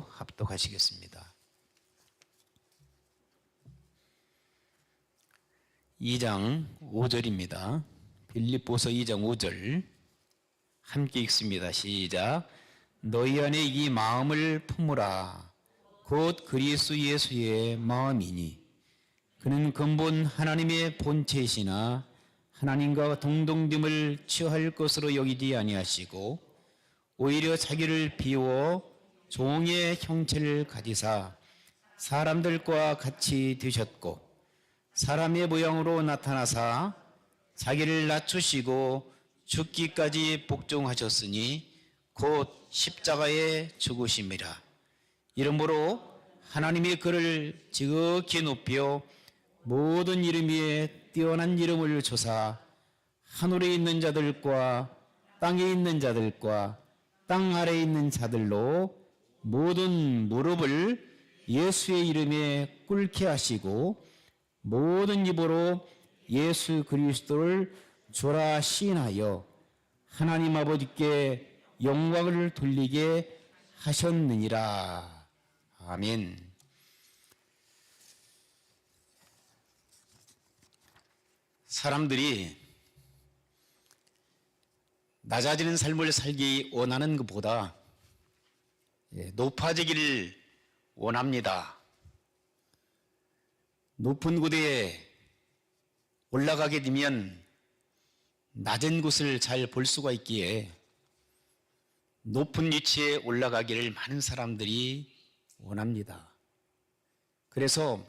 기도로 합독하시겠습니다. 2장 5절입니다. 빌립보서 2장 5절 함께 읽습니다. 시작. 너희 안에 이 마음을 품으라. 곧 그리스도 예수의 마음이니 그는 근본 하나님의 본체이시나 하나님과 동등됨을 취할 것으로 여기지 아니하시고 오히려 자기를 비워 종의 형체를 가지사 사람들과 같이 되셨고 사람의 모양으로 나타나사 자기를 낮추시고 죽기까지 복종하셨으니 곧 십자가에 죽으심이라. 이러므로 하나님이 그를 지극히 높여 모든 이름 위에 뛰어난 이름을 주사 하늘에 있는 자들과 땅에 있는 자들과 땅 아래에 있는 자들로 모든 무릎을 예수의 이름에 꿇게 하시고 모든 입으로 예수 그리스도를 주라 시인하여 하나님 아버지께 영광을 돌리게 하셨느니라. 아멘. 사람들이 낮아지는 삶을 살기 원하는 것보다 높아지기를 원합니다. 높은 곳에 올라가게 되면 낮은 곳을 잘 볼 수가 있기에 높은 위치에 올라가기를 많은 사람들이 원합니다. 그래서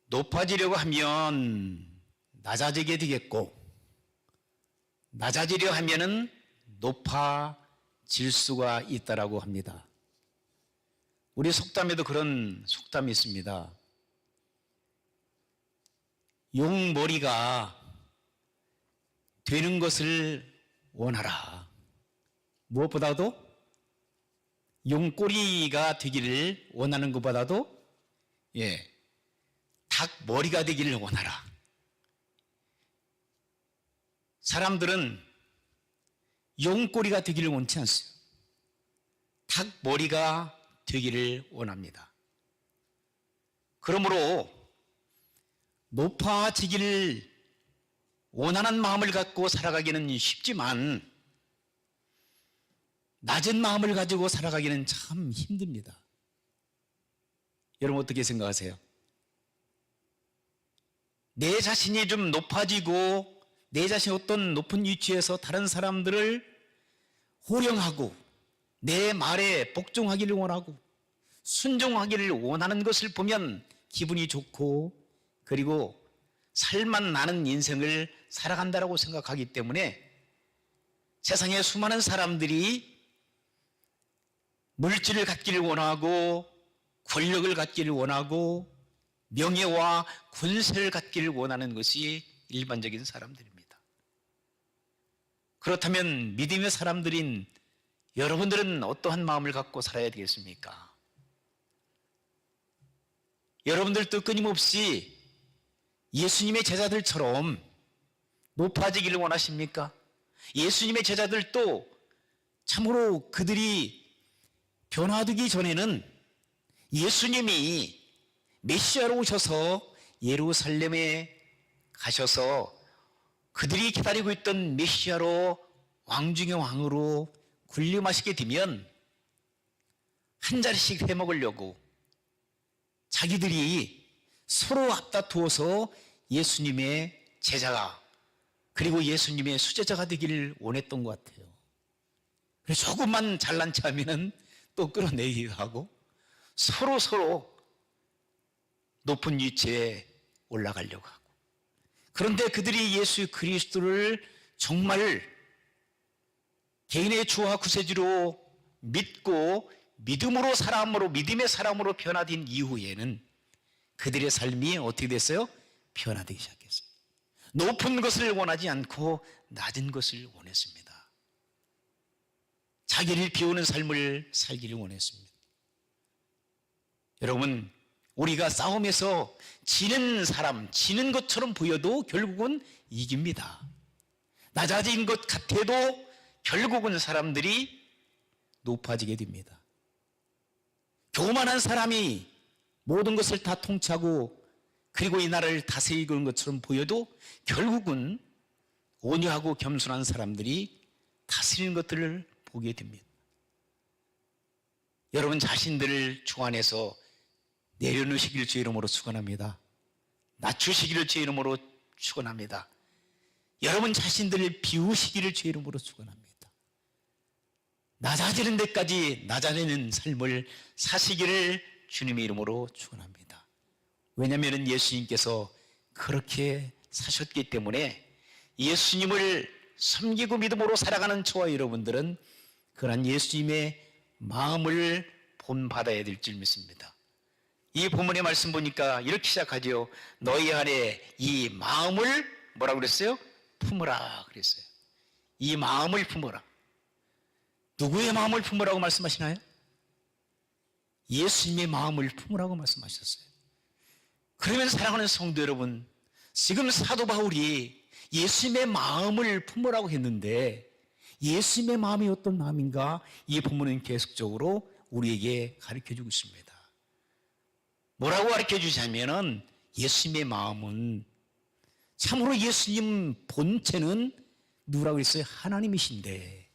높아지려고 하면 낮아지게 되겠고 낮아지려 하면은 높아질 수가 있다라고 합니다. 우리 속담에도 그런 속담이 있습니다. 용머리가 되는 것을 원하라. 무엇보다도 용꼬리가 되기를 원하는 것보다도 닭머리가 되기를 원하라. 사람들은 용꼬리가 되기를 원치 않습니다. 닭머리가 되기를 원합니다. 그러므로 높아지기를 원하는 마음을 갖고 살아가기는 쉽지만 낮은 마음을 가지고 살아가기는 참 힘듭니다. 여러분 어떻게 생각하세요? 내 자신이 좀 높아지고 내 자신이 어떤 높은 위치에서 다른 사람들을 호령하고 내 말에 복종하기를 원하고 순종하기를 원하는 것을 보면 기분이 좋고 그리고 살만 나는 인생을 살아간다고 생각하기 때문에 세상에 수많은 사람들이 물질을 갖기를 원하고 권력을 갖기를 원하고 명예와 권세를 갖기를 원하는 것이 일반적인 사람들입니다. 그렇다면 믿음의 사람들인 여러분들은 어떠한 마음을 갖고 살아야 되겠습니까? 여러분들도 끊임없이 예수님의 제자들처럼 높아지기를 원하십니까? 예수님의 제자들도 참으로 그들이 변화되기 전에는 예수님이 메시아로 오셔서 예루살렘에 가셔서 그들이 기다리고 있던 메시아로 왕 중의 왕으로 군림하시게 되면 한 자리씩 해먹으려고 자기들이 서로 앞다투어서 예수님의 제자가 그리고 예수님의 수제자가 되기를 원했던 것 같아요. 그래서 조금만 잘난 체 하면은 또 끌어내기도 하고 서로 높은 위치에 올라가려고 하고 그런데 그들이 예수 그리스도를 정말 개인의 주와 구세주로 믿고 믿음의 사람으로 변화된 이후에는 그들의 삶이 어떻게 됐어요? 변화되기 시작했어요. 높은 것을 원하지 않고 낮은 것을 원했습니다. 자기를 비우는 삶을 살기를 원했습니다. 여러분, 우리가 싸움에서 지는 것처럼 보여도 결국은 이깁니다. 낮아진 것 같아도 결국은 사람들이 높아지게 됩니다. 교만한 사람이 모든 것을 다 통치하고 그리고 이 나라를 다스리는 것처럼 보여도 결국은 온유하고 겸손한 사람들이 다스리는 것들을 보게 됩니다. 여러분 자신들을 주 안에서 내려놓으시기를 주의 이름으로 축원합니다. 낮추시기를 주의 이름으로 축원합니다. 여러분 자신들을 비우시기를 주의 이름으로 축원합니다. 낮아지는 데까지 낮아지는 삶을 사시기를 주님의 이름으로 축원합니다. 왜냐하면 예수님께서 그렇게 사셨기 때문에 예수님을 섬기고 믿음으로 살아가는 저와 여러분들은 그런 예수님의 마음을 본받아야 될 줄 믿습니다. 이 본문의 말씀 보니까 이렇게 시작하죠. 너희 안에 이 마음을 뭐라고 그랬어요? 품으라 그랬어요. 이 마음을 품으라. 누구의 마음을 품으라고 말씀하시나요? 예수님의 마음을 품으라고 말씀하셨어요. 그러면 사랑하는 성도 여러분, 지금 사도 바울이 예수님의 마음을 품으라고 했는데 예수님의 마음이 어떤 마음인가 이 본문은 계속적으로 우리에게 가르쳐주고 있습니다. 뭐라고 가르쳐주자면은 예수님의 마음은 참으로 예수님 본체는 누구라고 했어요? 하나님이신데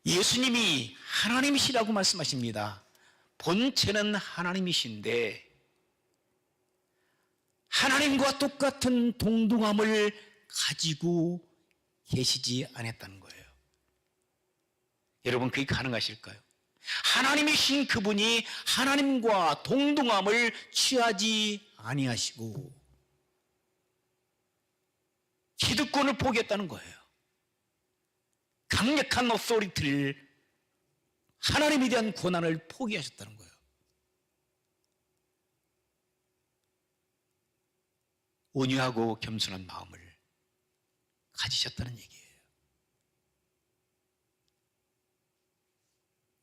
예수님이 하나님이시라고 말씀하십니다. 본체는 하나님이신데 하나님과 똑같은 동등함을 가지고 계시지 않았다는 거예요. 여러분 그게 가능하실까요? 하나님이신 그분이 하나님과 동등함을 취하지 아니하시고 기득권을 포기했다는 거예요. 강력한 오토리티를 하나님에 대한 권한을 포기하셨다는 거예요. 온유하고 겸손한 마음을 가지셨다는 얘기예요.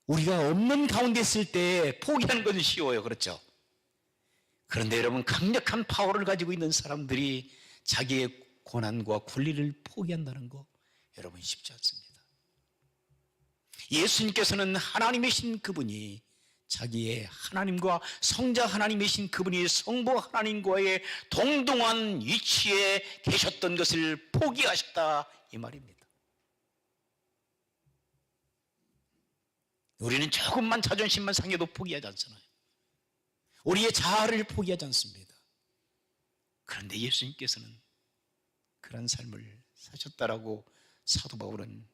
우리가 없는 가운데 있을 때 포기하는 것은 쉬워요. 그렇죠? 그런데 여러분 강력한 파워를 가지고 있는 사람들이 자기의 고난과 권리를 포기한다는 거 여러분 쉽지 않습니다. 예수님께서는 하나님이신 그분이 자기의 하나님과 성자 하나님이신 그분이 성부 하나님과의 동등한 위치에 계셨던 것을 포기하셨다 이 말입니다. 우리는 조금만 자존심만 상해도 포기하지 않잖아요. 우리의 자아를 포기하지 않습니다. 그런데 예수님께서는 그런 삶을 사셨다라고 사도 바울은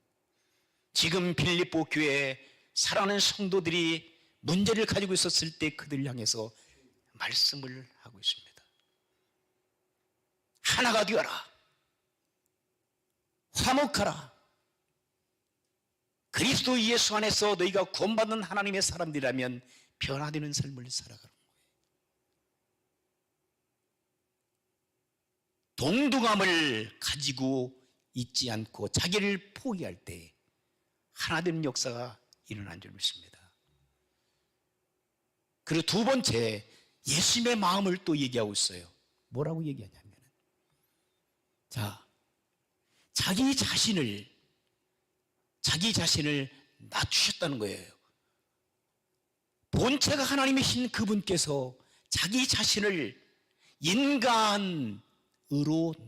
지금 빌립보 교회에 사랑하는 성도들이 문제를 가지고 있었을 때 그들을 향해서 말씀을 하고 있습니다. 하나가 되어라. 화목하라. 그리스도 예수 안에서 너희가 구원받는 하나님의 사람들이라면 변화되는 삶을 살아가는 거예요. 동등함을 가지고 있지 않고 자기를 포기할 때 하나되는 역사가 일어난 줄 믿습니다. 그리고 두 번째, 예수님의 마음을 또 얘기하고 있어요. 뭐라고 얘기하냐면 자기 자신을 낮추셨다는 거예요. 본체가 하나님이신 그분께서 자기 자신을 인간으로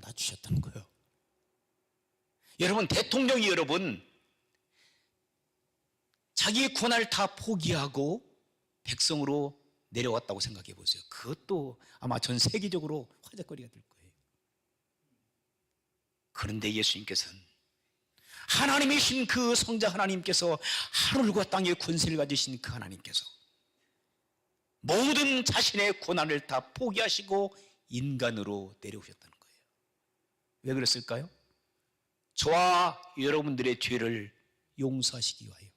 낮추셨다는 거예요. 여러분 대통령이 자기의 권한을 다 포기하고 백성으로 내려왔다고 생각해 보세요. 그것도 아마 전 세계적으로 화제거리가 될 거예요. 그런데 예수님께서는 하나님이신 그 성자 하나님께서 하늘과 땅의 권세를 가지신 그 하나님께서 모든 자신의 권한을 다 포기하시고 인간으로 내려오셨다는 거예요. 왜 그랬을까요? 저와 여러분들의 죄를 용서하시기 위하여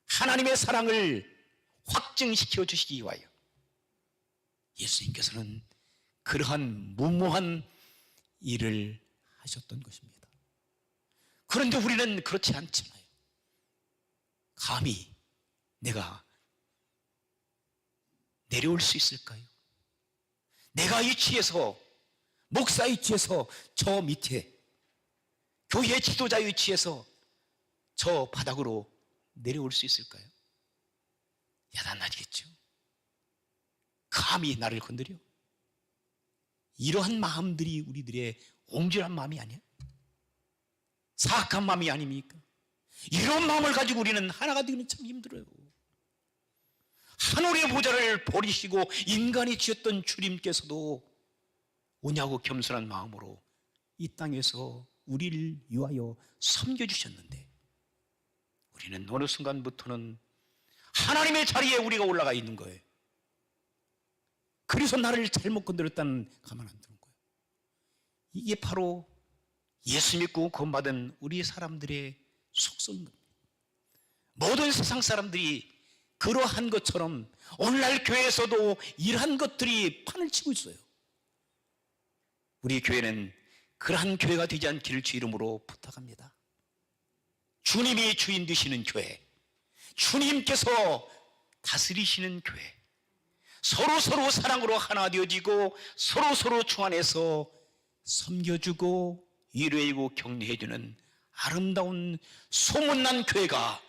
하나님의 사랑을 확증시켜 주시기 위하여 예수님께서는 그러한 무모한 일을 하셨던 것입니다. 그런데 우리는 그렇지 않잖아요. 감히 내가 내려올 수 있을까요? 내가 이 위치에서 목사 위치에서 저 밑에 교회 지도자 위치에서 저 바닥으로 내려올 수 있을까요? 야단나겠죠. 감히 나를 건드려? 이러한 마음들이 우리들의 옹졸한 마음이 아니야? 사악한 마음이 아닙니까? 이런 마음을 가지고 우리는 하나가 되기는 참 힘들어요. 하늘의 보좌를 버리시고 인간이 지었던 주님께서도 오냐고 겸손한 마음으로 이 땅에서 우리를 위하여 섬겨주셨는데, 우리는 어느 순간부터는 하나님의 자리에 우리가 올라가 있는 거예요. 그래서 나를 잘못 건드렸다는 가만 안 두는 거예요. 이게 바로 예수 믿고 구원받은 우리 사람들의 속성인 겁니다. 모든 세상 사람들이 그러한 것처럼 오늘날 교회에서도 이러한 것들이 판을 치고 있어요. 우리 교회는 그러한 교회가 되지 않기를 주 이름으로 부탁합니다. 주님이 주인 되시는 교회, 주님께서 다스리시는 교회, 서로 사랑으로 하나 되어지고 서로 주 안에서 섬겨주고 위로해주고 격려해주는 아름다운 소문난 교회가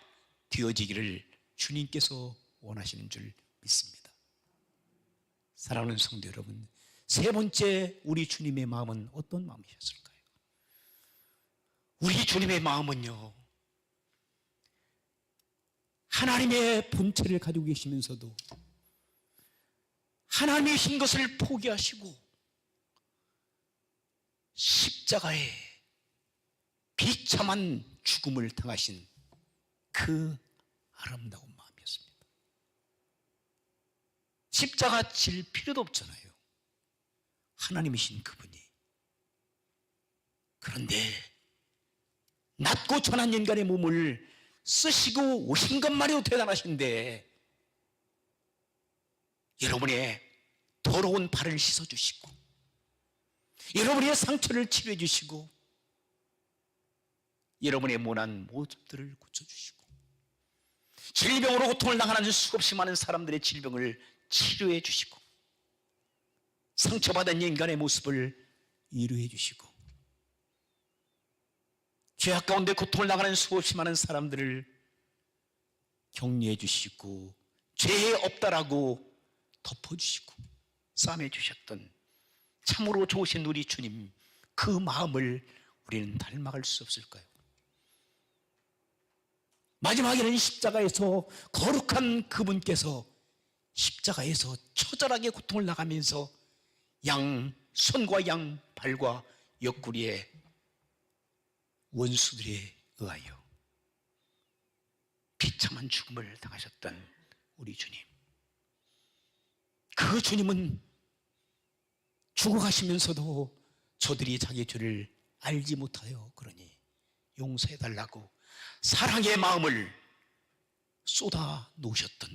되어지기를 주님께서 원하시는 줄 믿습니다. 사랑하는 성도 여러분, 세 번째 우리 주님의 마음은 어떤 마음이셨을까요? 우리 주님의 마음은요, 하나님의 본체를 가지고 계시면서도 하나님이신 것을 포기하시고 십자가에 비참한 죽음을 당하신 그 아름다운 마음이었습니다. 십자가 질 필요도 없잖아요. 하나님이신 그분이. 그런데 낮고 천한 인간의 몸을 쓰시고 오신 것만으로 대단하신데, 여러분의 더러운 발을 씻어주시고 여러분의 상처를 치료해 주시고 여러분의 모난 모습들을 고쳐주시고 질병으로 고통을 당하는 수없이 많은 사람들의 질병을 치료해 주시고 상처받은 인간의 모습을 위로해 주시고 죄악 가운데 고통을 당하는 수없이 많은 사람들을 격려해 주시고 죄에 없다라고 덮어주시고 싸매 주셨던 참으로 좋으신 우리 주님, 그 마음을 우리는 닮아갈 수 없을까요? 마지막에는 십자가에서 거룩한 그분께서 십자가에서 처절하게 고통을 당하면서 양 손과 양 발과 옆구리에 원수들에 의하여 비참한 죽음을 당하셨던 우리 주님, 그 주님은 죽어가시면서도 저들이 자기 죄를 알지 못하여 그러니 용서해달라고 사랑의 마음을 쏟아 놓으셨던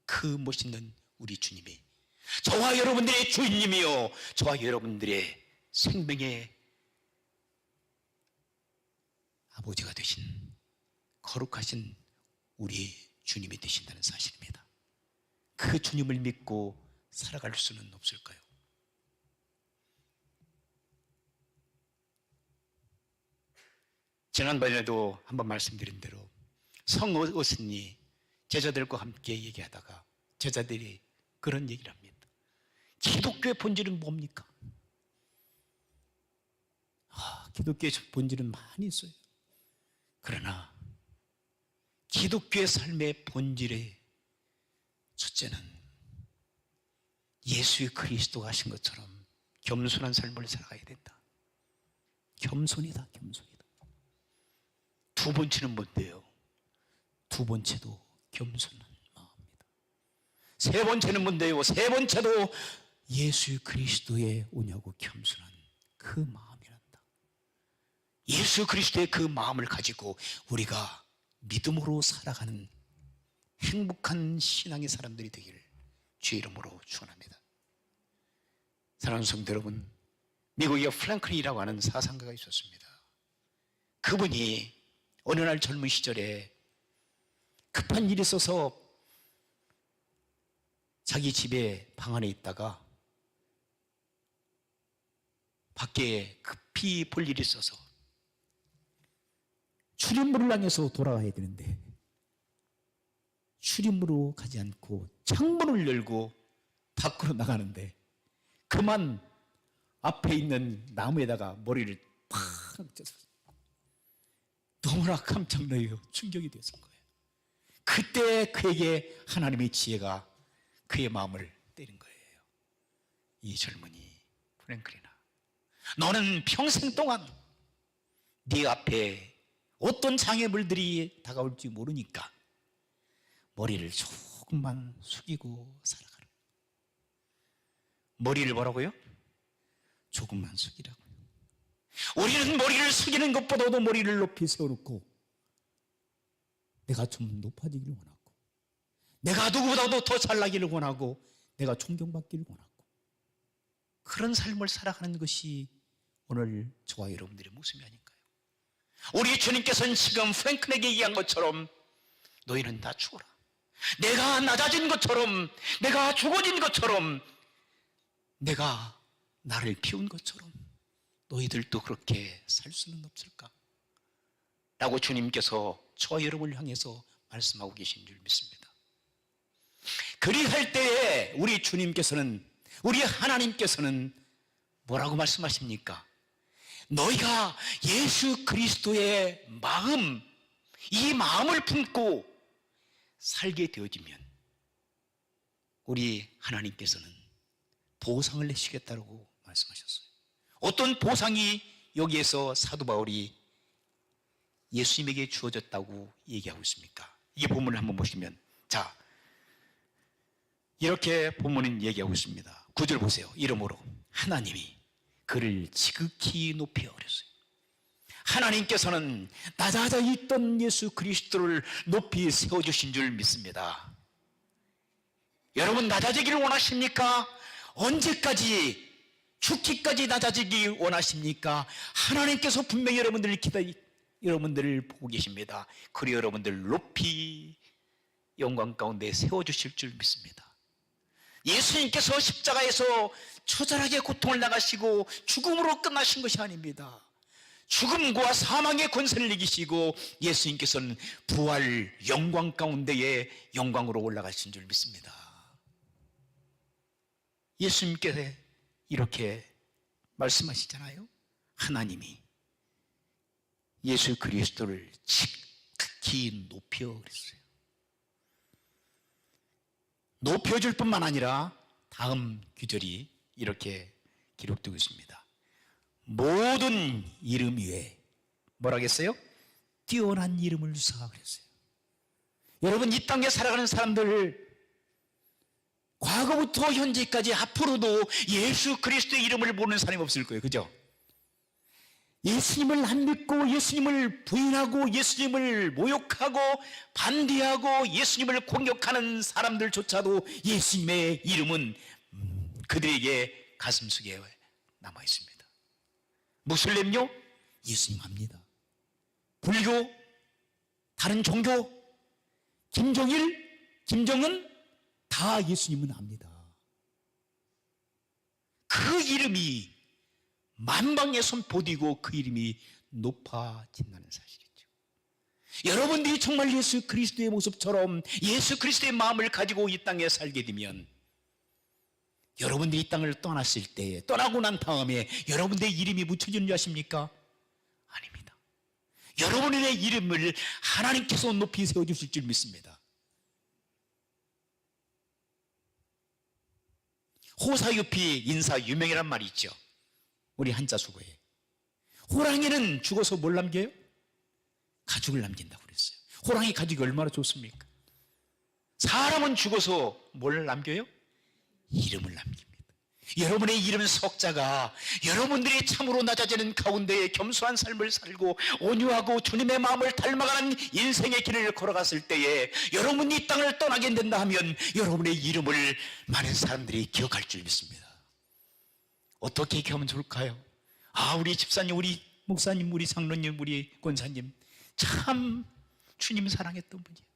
그 멋있는 우리 주님이 저와 여러분들의 주인님이요, 저와 여러분들의 생명의 아버지가 되신 거룩하신 우리 주님이 되신다는 사실입니다. 그 주님을 믿고 살아갈 수는 없을까요? 지난번에도 한번 말씀드린 대로 성어스니 제자들과 함께 얘기하다가 제자들이 그런 얘기를 합니다. 기독교의 본질은 뭡니까? 기독교의 본질은 많이 있어요. 그러나 기독교의 삶의 본질의 첫째는 예수의 그리스도가 하신 것처럼 겸손한 삶을 살아가야 된다. 겸손이다, 겸손이다. 두 번째는 뭔데요? 두 번째도 겸손한 마음입니다. 세 번째는 뭔데요? 세 번째도 예수 그리스도의 오냐고 겸손한 그 마음이란다. 예수 그리스도의 그 마음을 가지고 우리가 믿음으로 살아가는 행복한 신앙의 사람들이 되기를 주의 이름으로 축원합니다. 사랑하는 성도 여러분, 미국에 프랭클린이라고 하는 사상가가 있었습니다. 그분이 어느 날 젊은 시절에 급한 일이 있어서 자기 집에 방 안에 있다가 밖에 급히 볼 일이 있어서 출입문을 향해서 돌아가야 되는데 출입문으로 가지 않고 창문을 열고 밖으로 나가는데 그만 앞에 있는 나무에다가 머리를 팍 쪄서 너무나 깜짝 놀라요. 충격이 됐을 거예요. 그때 그에게 하나님의 지혜가 그의 마음을 때린 거예요. 이 젊은이 프랭클리나, 너는 평생 동안 네 앞에 어떤 장애물들이 다가올지 모르니까 머리를 조금만 숙이고 살아가라. 머리를 뭐라고요? 조금만 숙이라고요. 우리는 머리를 숙이는 것보다도 머리를 높이 세워놓고 내가 좀 높아지기를 원하고 내가 누구보다도 더 잘나기를 원하고 내가 존경받기를 원하고 그런 삶을 살아가는 것이 오늘 저와 여러분들의 모습이 아닐까요? 우리 주님께서는 지금 프랭클에게 얘기한 것처럼 너희는 다 죽어라. 내가 낮아진 것처럼, 내가 죽어진 것처럼, 내가 나를 피운 것처럼 너희들도 그렇게 살 수는 없을까? 라고 주님께서 저와 여러분을 향해서 말씀하고 계신 줄 믿습니다. 그리할 때에 우리 주님께서는, 우리 하나님께서는 뭐라고 말씀하십니까? 너희가 예수 그리스도의 마음, 이 마음을 품고 살게 되어지면 우리 하나님께서는 보상을 내시겠다고 말씀하셨어요. 어떤 보상이 여기에서 사도 바울이 예수님에게 주어졌다고 얘기하고 있습니까? 이 본문을 한번 보시면, 자, 이렇게 본문은 얘기하고 있습니다. 9절 보세요. 이러므로 하나님이 그를 지극히 높이 여겼어요. 하나님께서는 낮아져 있던 예수 그리스도를 높이 세워주신 줄 믿습니다. 여러분, 낮아지기를 원하십니까? 언제까지, 죽기까지 낮아지기 원하십니까? 하나님께서 분명히 여러분들을 보고 계십니다. 그리고 여러분들 높이 영광 가운데 세워주실 줄 믿습니다. 예수님께서 십자가에서 처절하게 고통을 당하시고 죽음으로 끝나신 것이 아닙니다. 죽음과 사망의 권세를 이기시고 예수님께서는 부활 영광 가운데에 영광으로 올라가신 줄 믿습니다. 예수님께서 이렇게 말씀하시잖아요. 하나님이 예수 그리스도를 지극히 높여 그랬어요. 높여줄 뿐만 아니라 다음 구절이 이렇게 기록되고 있습니다. 모든 이름 위에 뭐라겠어요? 뛰어난 이름을 주사 그랬어요. 여러분, 이 땅에 살아가는 사람들 과거부터 현재까지 앞으로도 예수 그리스도의 이름을 모르는 사람이 없을 거예요. 그죠? 예수님을 안 믿고 예수님을 부인하고 예수님을 모욕하고 반대하고 예수님을 공격하는 사람들조차도 예수님의 이름은 그들에게 가슴속에 남아 있습니다. 무슬림요? 예수님 압니다. 불교, 다른 종교, 김정일, 김정은 다 예수님은 압니다. 그 이름이 만방의 손보디고 그 이름이 높아진다는 사실이죠. 여러분들이 정말 예수 그리스도의 모습처럼 예수 그리스도의 마음을 가지고 이 땅에 살게 되면 여러분들이 이 땅을 떠났을 때, 떠나고 난 다음에 여러분들의 이름이 묻혀지는 줄 아십니까? 아닙니다. 여러분의 이름을 하나님께서 높이 세워주실 줄 믿습니다. 호사유피 인사 유명이란 말이 있죠. 우리 한자 수고에. 호랑이는 죽어서 뭘 남겨요? 가죽을 남긴다고 그랬어요. 호랑이 가죽이 얼마나 좋습니까? 사람은 죽어서 뭘 남겨요? 이름을 남깁니다. 여러분의 이름 석자가 여러분들이 참으로 낮아지는 가운데에 겸손한 삶을 살고 온유하고 주님의 마음을 닮아가는 인생의 길을 걸어갔을 때에 여러분이 이 땅을 떠나게 된다 하면 여러분의 이름을 많은 사람들이 기억할 줄 믿습니다. 어떻게 기억하면 좋을까요? 아, 우리 집사님, 우리 목사님, 우리 장로님, 우리 권사님 참 주님 사랑했던 분이에요.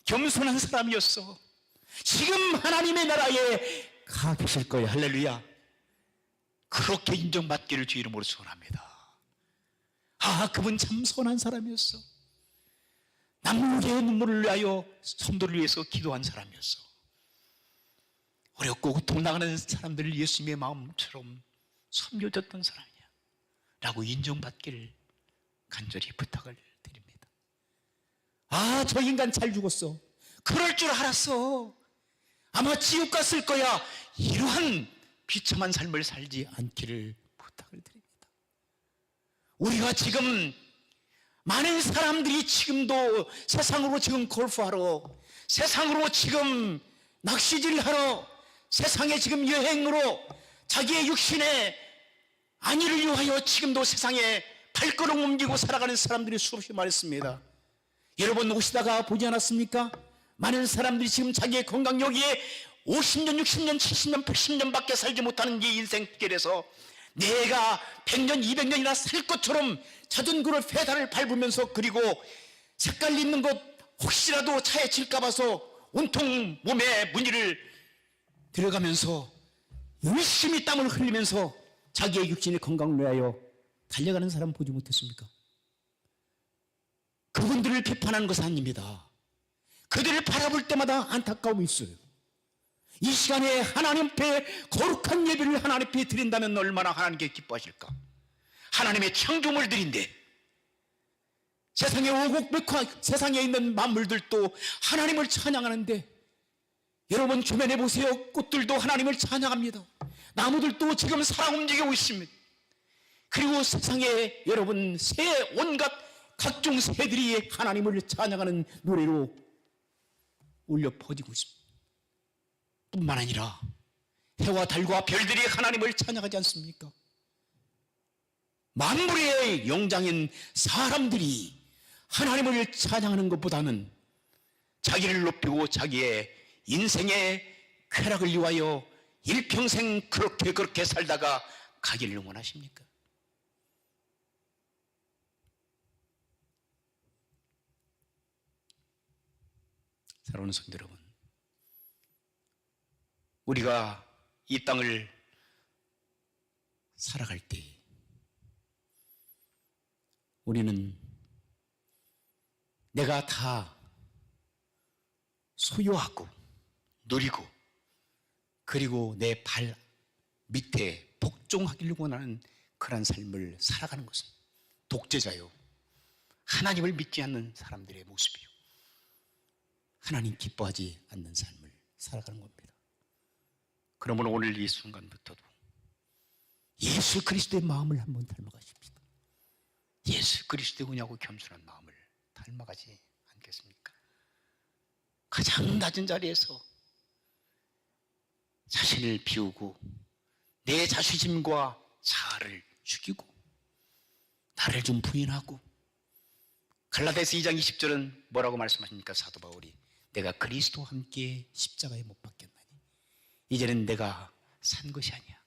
겸손한 사람이었어. 지금 하나님의 나라에 가 계실 거예요. 할렐루야. 그렇게 인정받기를 주 이름으로 소원합니다. 아, 그분 참 선한 사람이었어. 남에게 눈물을 위하여 성도를 위해서 기도한 사람이었어. 어렵고 고통당하는 사람들을 예수님의 마음처럼 섬겨줬던 사람이야 라고 인정받기를 간절히 부탁을 드립니다. 아, 저 인간 잘 죽었어. 그럴 줄 알았어. 아마 지옥 갔을 거야. 이러한 비참한 삶을 살지 않기를 부탁을 드립니다. 우리가 지금 많은 사람들이 지금도 세상으로 지금 골프하러, 세상으로 지금 낚시질하러, 세상에 지금 여행으로 자기의 육신의 안위를 위하여 지금도 세상에 발걸음 옮기고 살아가는 사람들이 수없이 많습니다. 여러분 오시다가 보지 않았습니까? 많은 사람들이 지금 자기의 건강 여기에 50년, 60년, 70년, 80년밖에 살지 못하는 이 인생길에서 내가 100년, 200년이나 살 것처럼 자전거를 페달을 밟으면서, 그리고 색깔 있는 것 혹시라도 차에 칠까 봐서 온통 몸에 무늬를 들어가면서 열심히 땀을 흘리면서 자기의 육신의 건강을 위하여 달려가는 사람 보지 못했습니까? 그분들을 비판하는 것은 아닙니다. 그들을 바라볼 때마다 안타까움이 있어요. 이 시간에 하나님 앞에 거룩한 예배를 하나님 앞에 드린다면 얼마나 하나님께 기뻐하실까? 하나님의 창조물 드린데, 세상의 오곡백화, 세상에 있는 만물들도 하나님을 찬양하는데, 여러분 주변에 보세요. 꽃들도 하나님을 찬양합니다. 나무들도 지금 살아 움직이고 있습니다. 그리고 세상에 여러분 새, 온갖 각종 새들이 하나님을 찬양하는 노래로 울려 퍼지고 있습니다. 뿐만 아니라 해와 달과 별들이 하나님을 찬양하지 않습니까? 만물의 영장인 사람들이 하나님을 찬양하는 것보다는 자기를 높이고 자기의 인생의 쾌락을 위하여 일평생 그렇게 살다가 가기를 원하십니까? 사랑하는 성도 여러분, 우리가 이 땅을 살아갈 때 우리는 내가 다 소유하고 누리고, 그리고 내 발 밑에 복종하기를 원하는 그런 삶을 살아가는 것은 독재자요, 하나님을 믿지 않는 사람들의 모습이요, 하나님 기뻐하지 않는 삶을 살아가는 겁니다. 그러므로 오늘 이 순간부터도 예수 그리스도의 마음을 한번 닮아가십시다. 예수 그리스도의 은혜하고 겸손한 마음을 닮아가지 않겠습니까? 가장 낮은 자리에서 자신을 비우고 내 자존심과 자아를 죽이고 나를 좀 부인하고, 갈라디아서 2장 20절은 뭐라고 말씀하십니까? 사도 바울이 내가 그리스도와 함께 십자가에 못 박혔나니 이제는 내가 산 것이 아니야,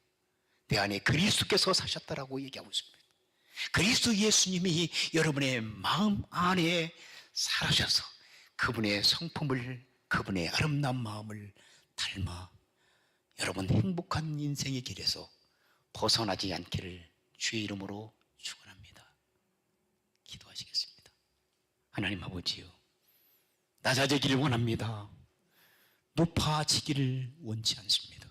내 안에 그리스도께서 사셨다라고 얘기하고 있습니다. 그리스도 예수님이 여러분의 마음 안에 살아셔서 그분의 성품을, 그분의 아름다운 마음을 닮아 여러분 행복한 인생의 길에서 벗어나지 않기를 주의 이름으로 축원합니다. 기도하시겠습니다. 하나님 아버지요, 낮아지기를 원합니다. 높아지기를 원치 않습니다.